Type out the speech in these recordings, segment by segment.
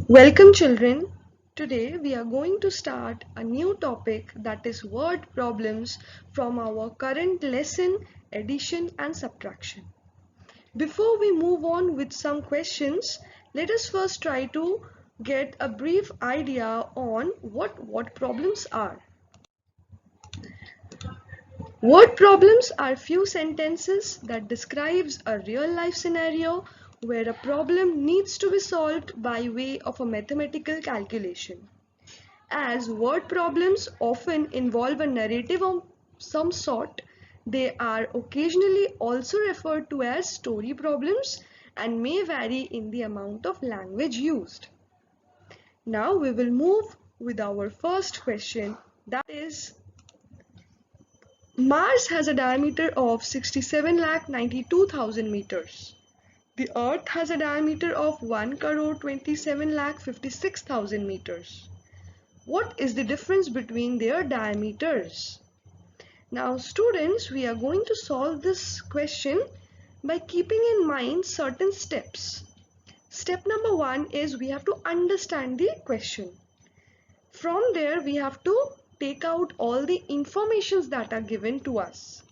Welcome children. Today we are going to start a new topic, that is word problems from our current lesson, addition and subtraction. Before we move on with some questions, let us first try to get a brief idea on what word problems are. Word problems are few sentences that describes a real life scenario where a problem needs to be solved by way of a mathematical calculation. As word problems often involve a narrative of some sort, they are occasionally also referred to as story problems and may vary in the amount of language used. Now we will move with our first question, that is, Mars has a diameter of 67,92,000 meters. The Earth has a diameter of 1,27,56,000 meters. What is the difference between their diameters? Now students, we are going to solve this question by keeping in mind certain steps. Step number 1 is we have to understand the question. From there we have to take out all the informations that are given to us.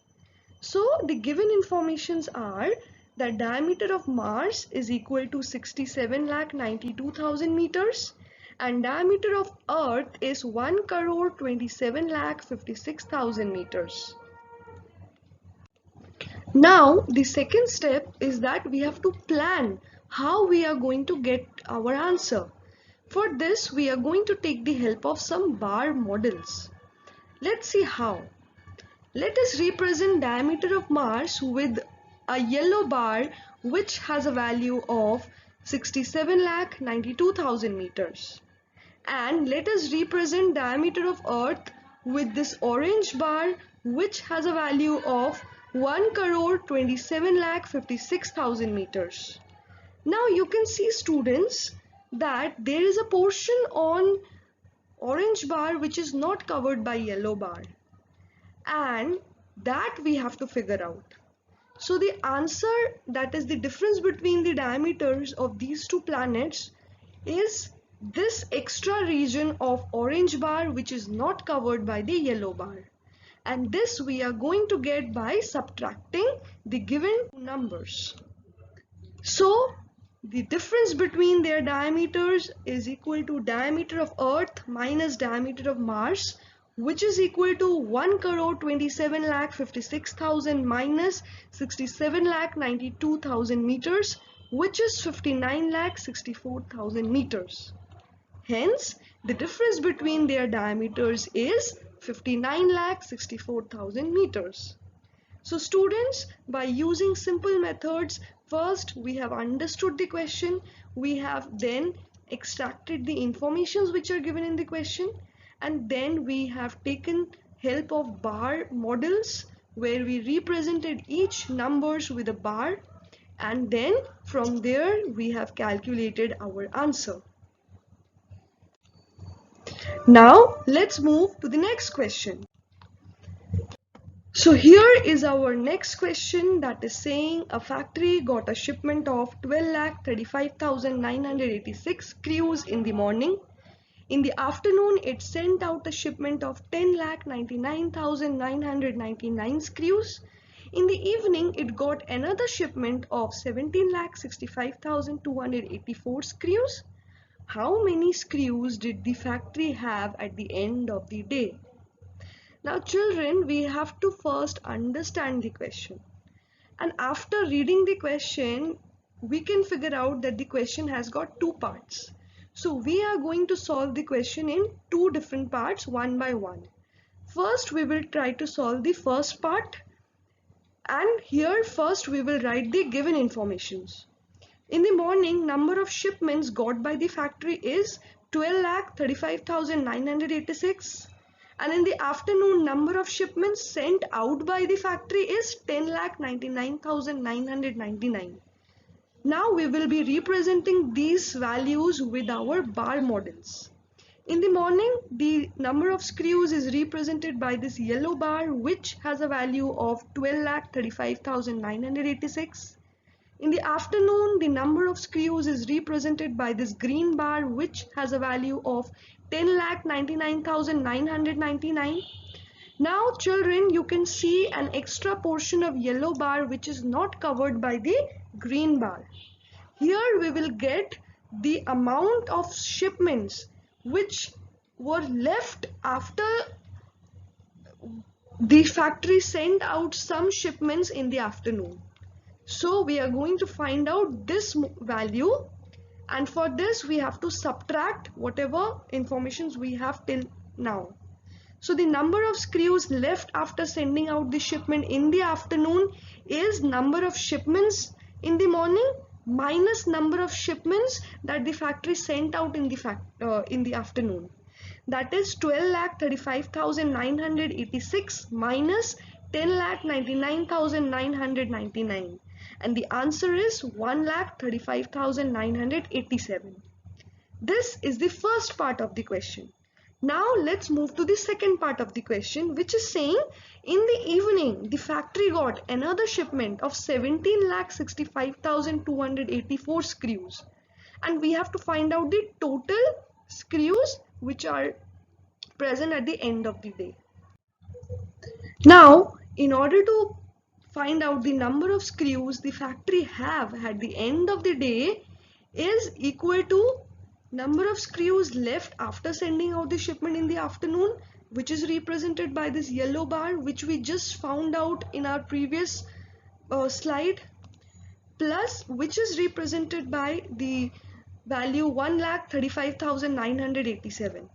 So the given informations are that diameter of Mars is equal to 67,92,000 meters and diameter of Earth is 1,27,56,000 meters. Now the second step is that we have to plan how we are going to get our answer. For this we are going to take the help of some bar models. Let's see how. Let us represent diameter of Mars with a yellow bar which has a value of 67,92,000 meters. And let us represent diameter of Earth with this orange bar which has a value of 1,27,56,000 meters. Now you can see students that there is a portion on orange bar which is not covered by yellow bar, and that we have to figure out. So the answer, that is the difference between the diameters of these two planets, is this extra region of orange bar which is not covered by the yellow bar, and this we are going to get by subtracting the given numbers. So the difference between their diameters is equal to diameter of Earth minus diameter of Mars, which is equal to 1,27,56,000 minus 67,92,000 meters, which is 59,64,000 meters. Hence, the difference between their diameters is 59,64,000 meters. So students, by using simple methods, first we have understood the question, we have then extracted the informations which are given in the question, and then we have taken help of bar models where we represented each numbers with a bar, and then from there we have calculated our answer. Now let's move to the next question. So here is our next question, that is saying a factory got a shipment of 12,35,986 screws in the morning. In the afternoon, it sent out a shipment of 10,99,999 screws. In the evening, it got another shipment of 17,65,284 screws. How many screws did the factory have at the end of the day? Now children, we have to first understand the question, and after reading the question we can figure out that the question has got two parts. So we are going to solve the question in two different parts, one by one. First we will try to solve the first part, and here first we will write the given informations. In the morning, number of shipments got by the factory is 12,35,986. And in the afternoon, number of shipments sent out by the factory is 10,99,999. Now we will be representing these values with our bar models. In the morning, the number of screws is represented by this yellow bar which has a value of 12,35,986. In the afternoon, the number of screws is represented by this green bar, which has a value of 10,99,999. Now children, you can see an extra portion of yellow bar which is not covered by the green bar. Here we will get the amount of shipments which were left after the factory sent out some shipments in the afternoon. So we are going to find out this value, and for this we have to subtract whatever informations we have till now. So the number of screws left after sending out the shipment in the afternoon is number of shipments in the morning minus number of shipments that the factory sent out in the afternoon. That is 12,35,986 minus 10,99,999, and the answer is 1,35,987. This is the first part of the question. Now let's move to the second part of the question, which is saying in the evening the factory got another shipment of 17,65,284 screws, and we have to find out the total screws which are present at the end of the day. Now, in order to find out the number of screws the factory have at the end of the day is equal to number of screws left after sending out the shipment in the afternoon, which is represented by this yellow bar which we just found out in our previous slide, plus which is represented by the value 1,35,987.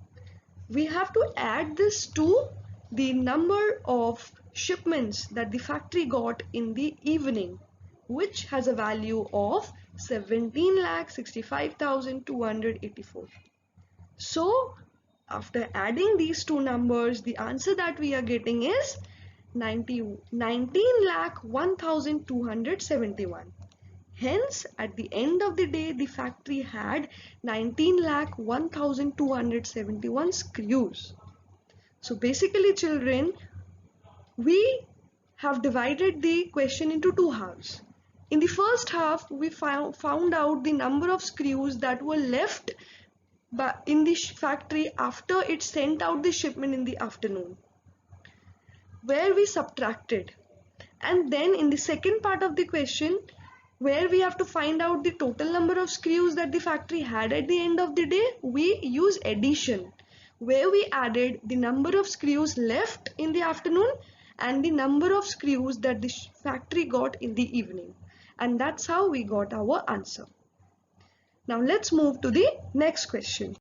We have to add this to the number of shipments that the factory got in the evening, which has a value of 17,65,284. So after adding these two numbers, the answer that we are getting is 19,01,271. Hence, at the end of the day, the factory had 19,01,271 screws. So basically, children, we have divided the question into two halves. In the first half, we found out the number of screws that were left in the factory after it sent out the shipment in the afternoon, where we subtracted. And then in the second part of the question, where we have to find out the total number of screws that the factory had at the end of the day, we use addition, where we added the number of screws left in the afternoon and the number of screws that the factory got in the evening. And that's how we got our answer. Now let's move to the next question.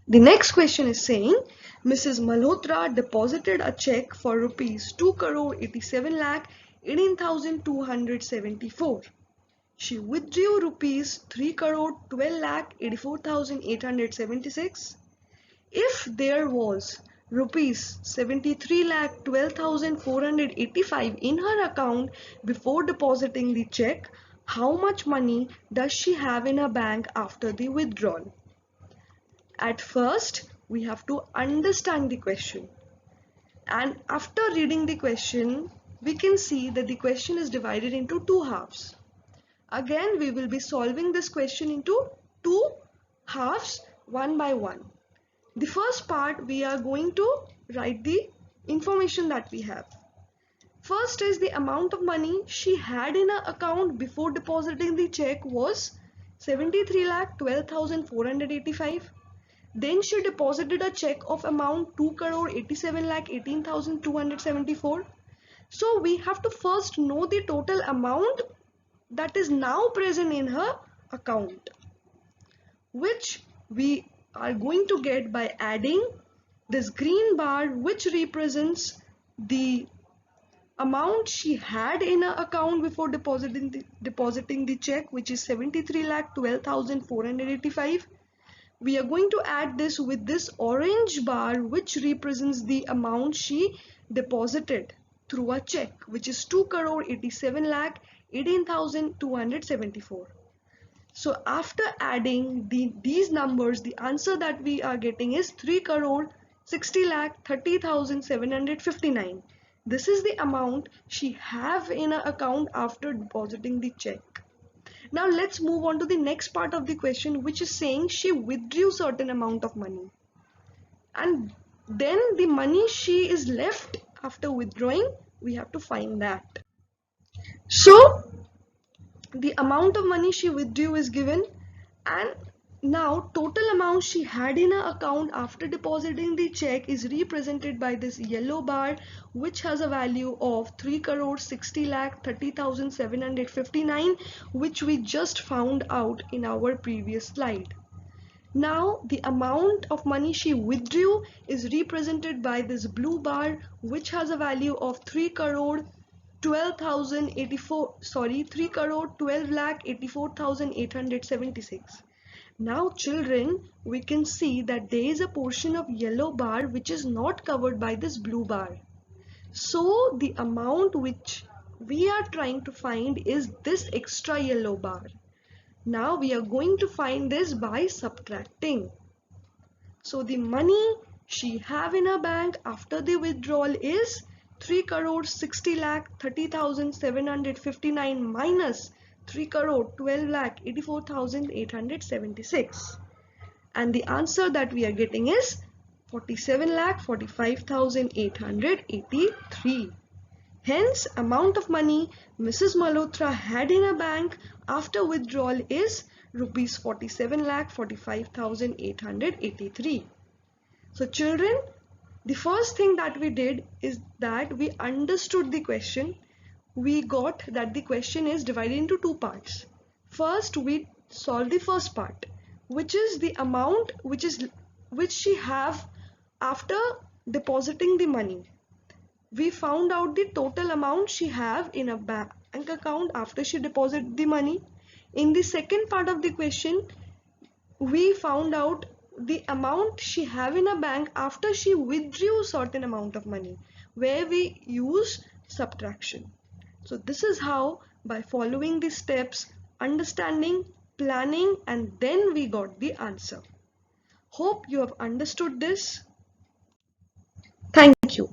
The next question is saying, Mrs. Malhotra deposited a check for rupees 2,87,18,274. She withdrew rupees 3,12,84,876. If there was rupees 73,12,485 in her account before depositing the check, how much money does she have in her bank after the withdrawal? At first, we have to understand the question. And after reading the question, we can see that the question is divided into two halves. Again, we will be solving this question into two halves, one by one. The first part, we are going to write the information that we have. First is the amount of money she had in her account before depositing the check was 73,12,485. Then she deposited a check of amount 2,87,18,274. So we have to first know the total amount that is now present in her account, which we are going to get by adding this green bar, which represents the amount she had in her account before depositing the check, which is 73,12,485. We are going to add this with this orange bar, which represents the amount she deposited through a check, which is 2,87,18,274. So after adding these numbers, the answer that we are getting is 3,60,30,759. This is the amount she have in her account after depositing the check. Now let's move on to the next part of the question, which is saying she withdrew certain amount of money. And then the money she is left after withdrawing, we have to find that. So the amount of money she withdrew is given, and now total amount she had in her account after depositing the check is represented by this yellow bar, which has a value of 3 crore 60 lakh 30,759, which we just found out in our previous slide. Now the amount of money she withdrew is represented by this blue bar, which has a value of 3 crore 3 crore 12 lakh 84,876. Now children, we can see that there is a portion of yellow bar which is not covered by this blue bar. So the amount which we are trying to find is this extra yellow bar. Now we are going to find this by subtracting. So the money she have in her bank after the withdrawal is 3 crore 60 lakh 30,759 minus 3 crore 12 lakh 84,876. And the answer that we are getting is 47 lakh 45,883. Hence, amount of money Mrs. Malhotra had in her bank after withdrawal is rupees 47 lakh 45,883. So children, the first thing that we did is that we understood the question. We got that the question is divided into two parts. First, we solved the first part, which is the amount which she have after depositing the money. We found out the total amount she have in a bank account after she deposited the money. In the second part of the question, we found out the amount she have in a bank after she withdrew certain amount of money, where we use subtraction. So this is how, by following the steps, understanding, planning, and then we got the answer. Hope you have understood this. Thank you.